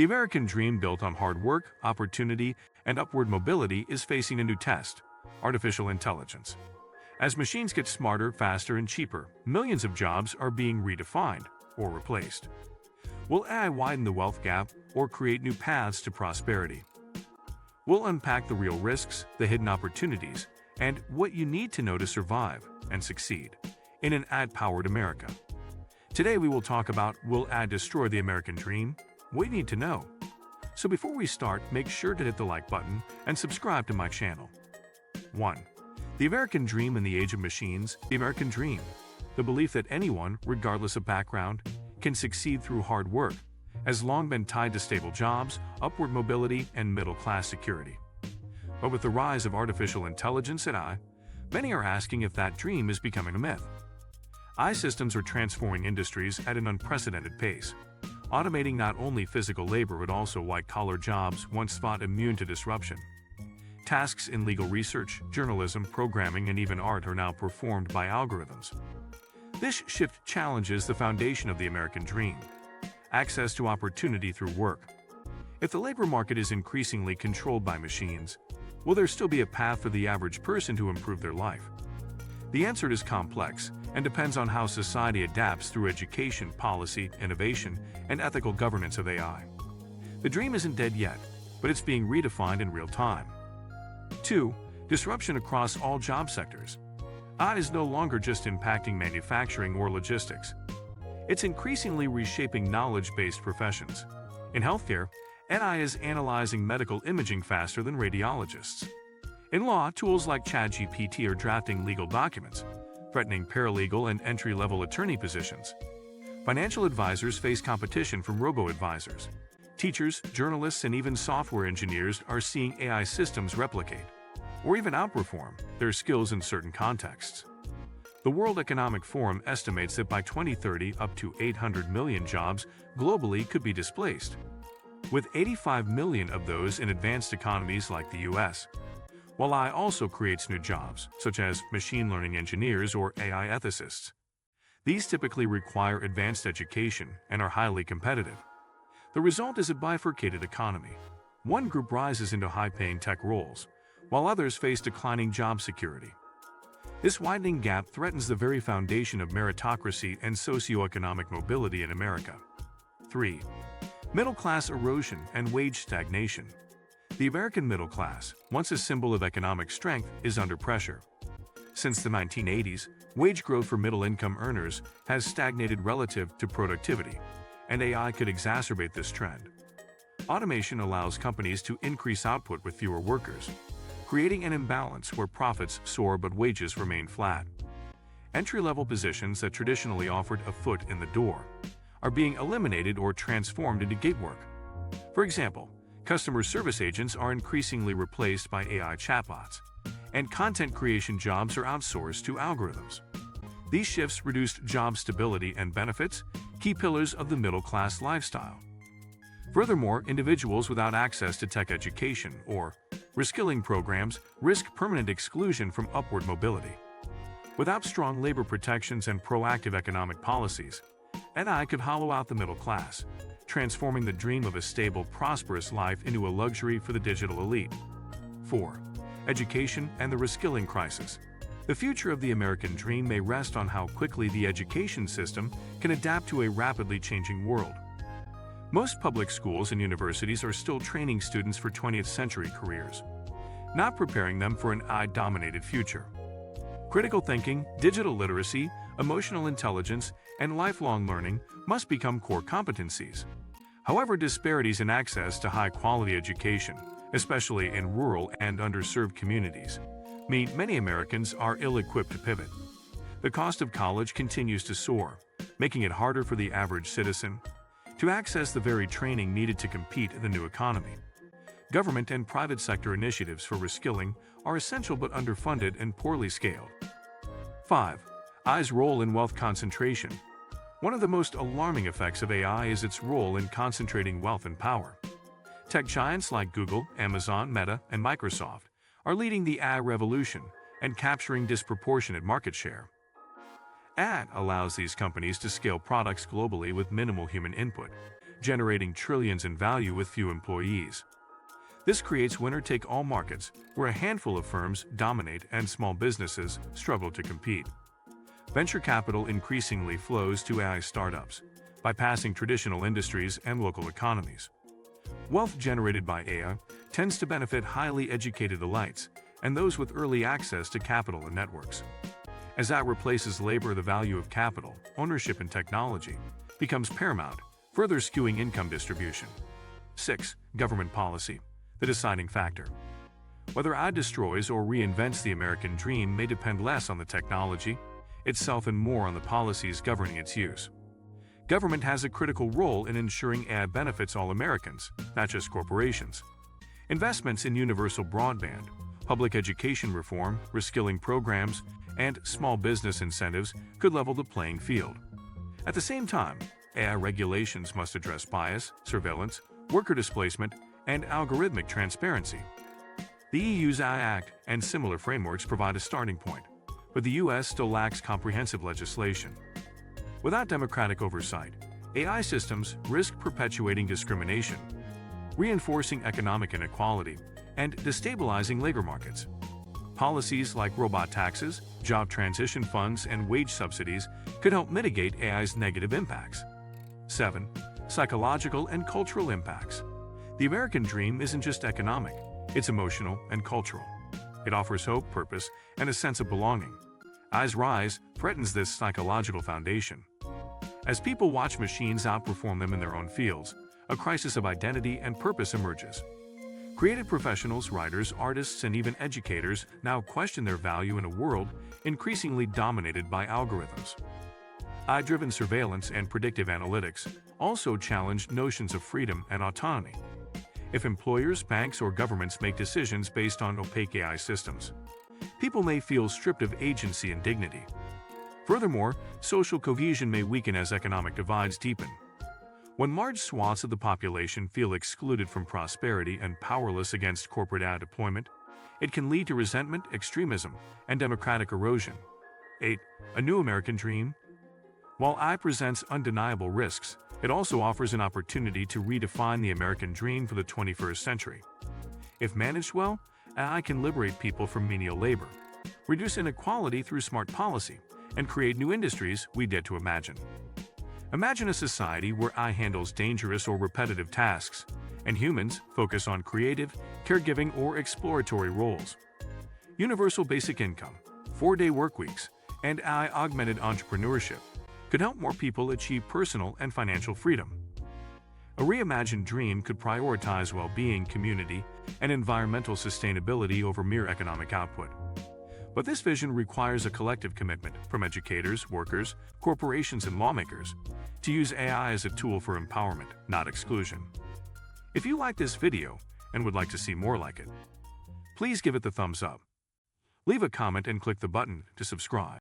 The American dream built on hard work, opportunity, and upward mobility is facing a new test: artificial intelligence. As machines get smarter, faster, and cheaper, millions of jobs are being redefined or replaced. Will AI widen the wealth gap or create new paths to prosperity? We'll unpack the real risks, the hidden opportunities, and what you need to know to survive and succeed in an ad-powered America. Today we will talk about, will AI destroy the American dream? What you need to know. So before we start, make sure to hit the like button and subscribe to my channel. 1. The American dream in the age of machines. The American dream, the belief that anyone, regardless of background, can succeed through hard work, has long been tied to stable jobs, upward mobility, and middle-class security. But with the rise of artificial intelligence and AI, many are asking if that dream is becoming a myth. AI systems are transforming industries at an unprecedented pace, automating not only physical labor but also white-collar jobs once thought immune to disruption. Tasks in legal research, journalism, programming, and even art are now performed by algorithms. This shift challenges the foundation of the American dream: access to opportunity through work. If the labor market is increasingly controlled by machines, will there still be a path for the average person to improve their life? The answer is complex and depends on how society adapts through education, policy, innovation, and ethical governance of AI. The dream isn't dead yet, but it's being redefined in real time. 2. Disruption across all job sectors. AI is no longer just impacting manufacturing or logistics. It's increasingly reshaping knowledge-based professions. In healthcare, AI is analyzing medical imaging faster than radiologists. In law, tools like ChatGPT are drafting legal documents, threatening paralegal and entry-level attorney positions. Financial advisors face competition from robo-advisors. Teachers, journalists, and even software engineers are seeing AI systems replicate, or even outperform, their skills in certain contexts. The World Economic Forum estimates that by 2030, up to 800 million jobs globally could be displaced, with 85 million of those in advanced economies like the US. While AI also creates new jobs, such as machine learning engineers or AI ethicists. These typically require advanced education and are highly competitive. The result is a bifurcated economy. One group rises into high-paying tech roles, while others face declining job security. This widening gap threatens the very foundation of meritocracy and socioeconomic mobility in America. 3. Middle-class erosion and wage stagnation. The American middle class, once a symbol of economic strength, is under pressure. Since the 1980s, wage growth for middle-income earners has stagnated relative to productivity, and AI could exacerbate this trend. Automation allows companies to increase output with fewer workers, creating an imbalance where profits soar but wages remain flat. Entry-level positions that traditionally offered a foot in the door are being eliminated or transformed into gig work. For example, customer service agents are increasingly replaced by AI chatbots, and content creation jobs are outsourced to algorithms. These shifts reduced job stability and benefits, key pillars of the middle-class lifestyle. Furthermore, individuals without access to tech education or reskilling programs risk permanent exclusion from upward mobility. Without strong labor protections and proactive economic policies, AI could hollow out the middle class, transforming the dream of a stable, prosperous life into a luxury for the digital elite. 4. Education and the reskilling crisis. The future of the American dream may rest on how quickly the education system can adapt to a rapidly changing world. Most public schools and universities are still training students for 20th century careers, not preparing them for an AI-dominated future. Critical thinking, digital literacy, emotional intelligence, and lifelong learning must become core competencies. However, disparities in access to high-quality education, especially in rural and underserved communities, mean many Americans are ill-equipped to pivot. The cost of college continues to soar, making it harder for the average citizen to access the very training needed to compete in the new economy. Government and private sector initiatives for reskilling are essential but underfunded and poorly scaled. 5. AI's role in wealth concentration. One of the most alarming effects of AI is its role in concentrating wealth and power. Tech giants like Google, Amazon, Meta, and Microsoft are leading the AI revolution and capturing disproportionate market share. AI allows these companies to scale products globally with minimal human input, generating trillions in value with few employees. This creates winner-take-all markets where a handful of firms dominate and small businesses struggle to compete. Venture capital increasingly flows to AI startups, bypassing traditional industries and local economies. Wealth generated by AI tends to benefit highly educated elites and those with early access to capital and networks. As that replaces labor, the value of capital, ownership, and technology becomes paramount, further skewing income distribution. 6. Government policy, the deciding factor. Whether AI destroys or reinvents the American dream may depend less on the technology itself and more on the policies governing its use. Government has a critical role in ensuring AI benefits all Americans, not just corporations. Investments in universal broadband, public education reform, reskilling programs, and small business incentives could level the playing field. At the same time, AI regulations must address bias, surveillance, worker displacement, and algorithmic transparency. The EU's AI Act and similar frameworks provide a starting point, but the US still lacks comprehensive legislation. Without democratic oversight, AI systems risk perpetuating discrimination, reinforcing economic inequality, and destabilizing labor markets. Policies like robot taxes, job transition funds, and wage subsidies could help mitigate AI's negative impacts. 7. Psychological and cultural impacts. The American dream isn't just economic, it's emotional and cultural. It offers hope, purpose, and a sense of belonging. AI's rise threatens this psychological foundation. As people watch machines outperform them in their own fields, a crisis of identity and purpose emerges. Creative professionals, writers, artists, and even educators now question their value in a world increasingly dominated by algorithms. AI-driven surveillance and predictive analytics also challenge notions of freedom and autonomy. If employers, banks, or governments make decisions based on opaque AI systems, people may feel stripped of agency and dignity. Furthermore, social cohesion may weaken as economic divides deepen. When large swaths of the population feel excluded from prosperity and powerless against corporate AI deployment, it can lead to resentment, extremism, and democratic erosion. 8. A new American dream. While AI presents undeniable risks, it also offers an opportunity to redefine the American dream for the 21st century. If managed well, AI can liberate people from menial labor, reduce inequality through smart policy, and create new industries we dare to imagine. Imagine a society where AI handles dangerous or repetitive tasks, and humans focus on creative, caregiving, or exploratory roles. Universal basic income, 4-day workweeks, and AI-augmented entrepreneurship could help more people achieve personal and financial freedom. A reimagined dream could prioritize well-being, community, and environmental sustainability over mere economic output. But this vision requires a collective commitment from educators, workers, corporations, and lawmakers to use AI as a tool for empowerment, not exclusion. If you like this video and would like to see more like it, please give it the thumbs up. Leave a comment and click the button to subscribe.